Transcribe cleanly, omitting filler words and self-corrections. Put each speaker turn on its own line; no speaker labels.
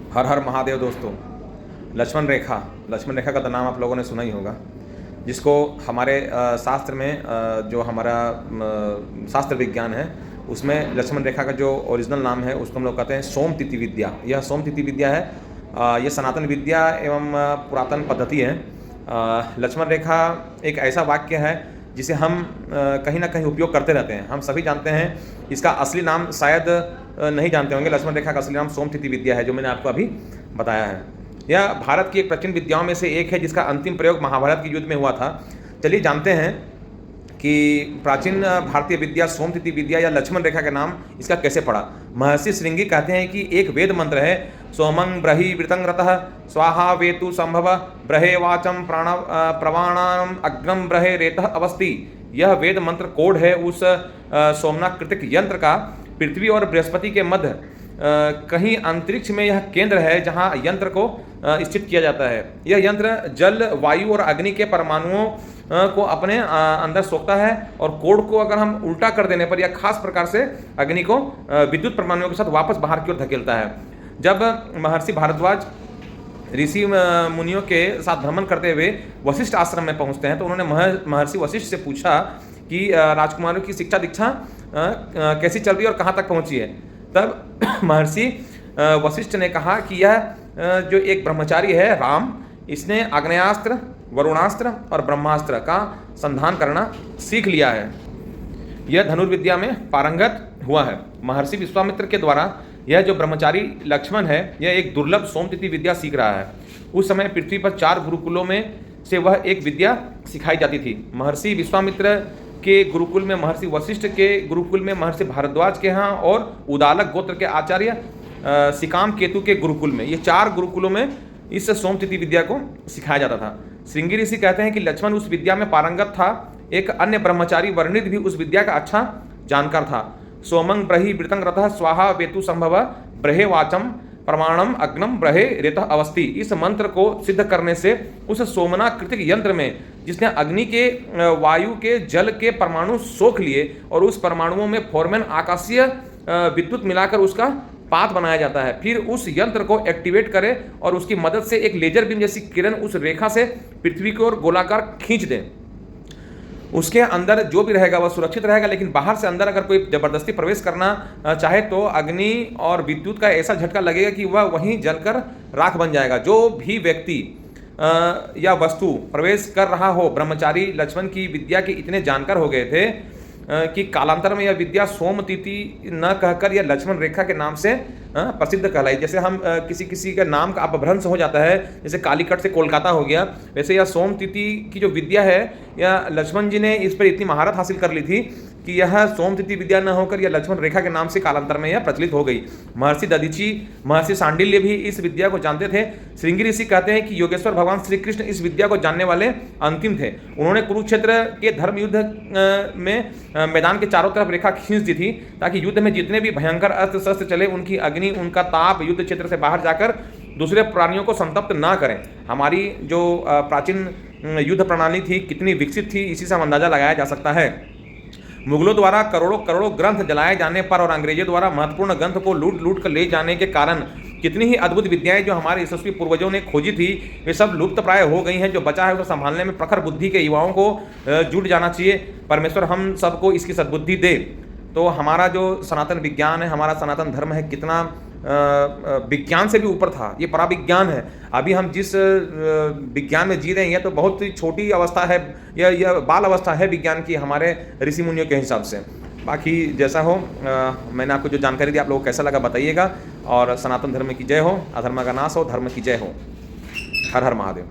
हर हर महादेव दोस्तों। लक्ष्मण रेखा का तो नाम आप लोगों ने सुना ही होगा, जिसको हमारे शास्त्र में जो हमारा शास्त्र विज्ञान है उसमें लक्ष्मण रेखा का जो ओरिजिनल नाम है उसको हम लोग कहते हैं सोमतिथि विद्या। यह सोमतिथि विद्या है, यह सनातन विद्या एवं पुरातन पद्धति है। लक्ष्मण रेखा एक ऐसा वाक्य है जिसे हम कहीं ना कहीं उपयोग करते रहते हैं। हम सभी जानते हैं, इसका असली नाम शायद नहीं जानते होंगे। लक्ष्मण रेखा का असली नाम सोमतिथि विद्या है, जो मैंने आपको अभी बताया है। यह भारत की एक प्राचीन विद्याओं में से एक है, जिसका अंतिम प्रयोग महाभारत के युद्ध में हुआ था। चलिए जानते हैं कि प्राचीन भारतीय विद्या सोमतिथि विद्या या लक्ष्मण रेखा के नाम इसका कैसे पड़ा। महर्षि श्रृंगी कहते हैं कि एक वेद मंत्र है, सोमं ब्रही वृतं रतः स्वाहा वेतु संभव ब्रहे वाचम प्राण प्रवाणाम अग्रम ब्रहे रेतः अवस्थि। यह वेद मंत्र कोड है उस सोमनाकृतिक यंत्र का। पृथ्वी और बृहस्पति के मध्य कहीं अंतरिक्ष में यह केंद्र है जहां यंत्र को स्थित किया जाता है। यह यंत्र जल, वायु और अग्नि के परमाणुओं को अपने अंदर सोखता है, और कोड को अगर हम उल्टा कर देने पर यह खास प्रकार से अग्नि को विद्युत परमाणुओं के साथ वापस बाहर की ओर धकेलता है। जब महर्षि भारद्वाज ऋषि मुनियों के साथ भ्रमण करते हुए वशिष्ठ आश्रम में पहुंचते हैं, तो उन्होंने महर्षि वशिष्ठ से पूछा कि राजकुमारों की शिक्षा दीक्षा कैसी चल रही है और कहाँ तक पहुंची है। तब महर्षि वशिष्ठ ने कहा कि यह जो एक ब्रह्मचारी है राम, इसने आग्नेयास्त्र, वरुणास्त्र और ब्रह्मास्त्र का संधान करना सीख लिया है। यह धनुर्विद्या में पारंगत हुआ है। महर्षि विश्वामित्र के द्वारा यह जो ब्रह्मचारी लक्ष्मण है, यह एक दुर्लभ सोमतिथि विद्या सीख रहा है। उस समय पृथ्वी पर 4 गुरुकुलों में से वह एक विद्या सिखाई जाती थी। महर्षि विश्वामित्र के गुरुकुल में, महर्षि वशिष्ठ के गुरुकुल में, महर्षि भारद्वाज के यहाँ और उदालक गोत्र के आचार्य सिकाम केतु के गुरुकुल में, ये 4 गुरुकुलों में इस सोमतिथि विद्या को सिखाया जाता था। श्रृंगी ऋषि कहते हैं कि लक्ष्मण उस विद्या में पारंगत था। एक अन्य ब्रह्मचारी वर्णित भी उस विद्या का अच्छा जानकार था। सोमं ब्रही वृतं रतः स्वाहा वेतु संभव ब्रहे वाचम प्रमाणम अग्नम ब्रहे रेतः अवस्थि। इस मंत्र को सिद्ध करने से उस सोमनाकृतिक यंत्र में, जिसने अग्नि के, वायु के, जल के परमाणु सोख लिए और उस परमाणुओं में फोरमैन आकाशीय विद्युत मिलाकर उसका पात बनाया जाता है, फिर उस यंत्र को एक्टिवेट करें और उसकी मदद से एक लेजर बीम जैसी किरण उस रेखा से पृथ्वी की ओर गोलाकार खींच दें। उसके अंदर जो भी रहेगा वह सुरक्षित रहेगा, लेकिन बाहर से अंदर अगर कोई जबरदस्ती प्रवेश करना चाहे तो अग्नि और विद्युत का ऐसा झटका लगेगा कि वह वहीं जलकर राख बन जाएगा। जो भी व्यक्ति या वस्तु प्रवेश कर रहा हो, ब्रह्मचारी लक्ष्मण की विद्या के इतने जानकार हो गए थे कि कालांतर में यह विद्या सोमतिथि न कहकर यह लक्ष्मण रेखा के नाम से प्रसिद्ध कहलाई। जैसे हम किसी का नाम का अपभ्रंश हो जाता है, जैसे कालीकट से कोलकाता हो गया, वैसे यह सोमतिथि की जो विद्या है, यह लक्ष्मण जी ने इस पर इतनी महारत हासिल कर ली थी कि यह सोमतिथि विद्या न होकर यह लक्ष्मण रेखा के नाम से कालांतर में यह प्रचलित हो गई। महर्षि दधीची, महर्षि सांडिल्य भी इस विद्या को जानते थे। श्रृंगी ऋषि कहते हैं कि योगेश्वर भगवान श्री कृष्ण इस विद्या को जानने वाले अंतिम थे। उन्होंने कुरुक्षेत्र के धर्म युद्ध में मैदान के चारों तरफ रेखा खींच दी थी, ताकि युद्ध में जितने भी भयंकर अस्त्र शस्त्र चले, उनकी अग्नि, उनका ताप युद्ध क्षेत्र से बाहर जाकर दूसरे प्राणियों को संतप्त ना करें। हमारी जो प्राचीन युद्ध प्रणाली थी कितनी विकसित थी, इसी से हम अंदाजा लगाया जा सकता है। मुगलों द्वारा करोड़ों ग्रंथ जलाए जाने पर और अंग्रेजों द्वारा महत्वपूर्ण ग्रंथ को लूट कर ले जाने के कारण कितनी ही अद्भुत विद्याएं जो हमारे यशस्वी पूर्वजों ने खोजी थी, वे सब लुप्त प्राय हो गई हैं। जो बचा है उसे संभालने में प्रखर बुद्धि के युवाओं को जुट जाना चाहिए। परमेश्वर हम सबको इसकी सद्बुद्धि दे। तो हमारा जो सनातन विज्ञान है, हमारा सनातन धर्म है, कितना विज्ञान से भी ऊपर था। ये पराविज्ञान है। अभी हम जिस विज्ञान में जी रहे हैं, यह तो बहुत ही छोटी अवस्था है, यह बाल अवस्था है विज्ञान की हमारे ऋषि मुनियों के हिसाब से। बाकी जैसा हो, मैंने आपको जो जानकारी दी, आप लोगों को कैसा लगा बताइएगा। और सनातन धर्म की जय हो, अधर्म का नाश हो, धर्म की जय हो। हर हर महादेव।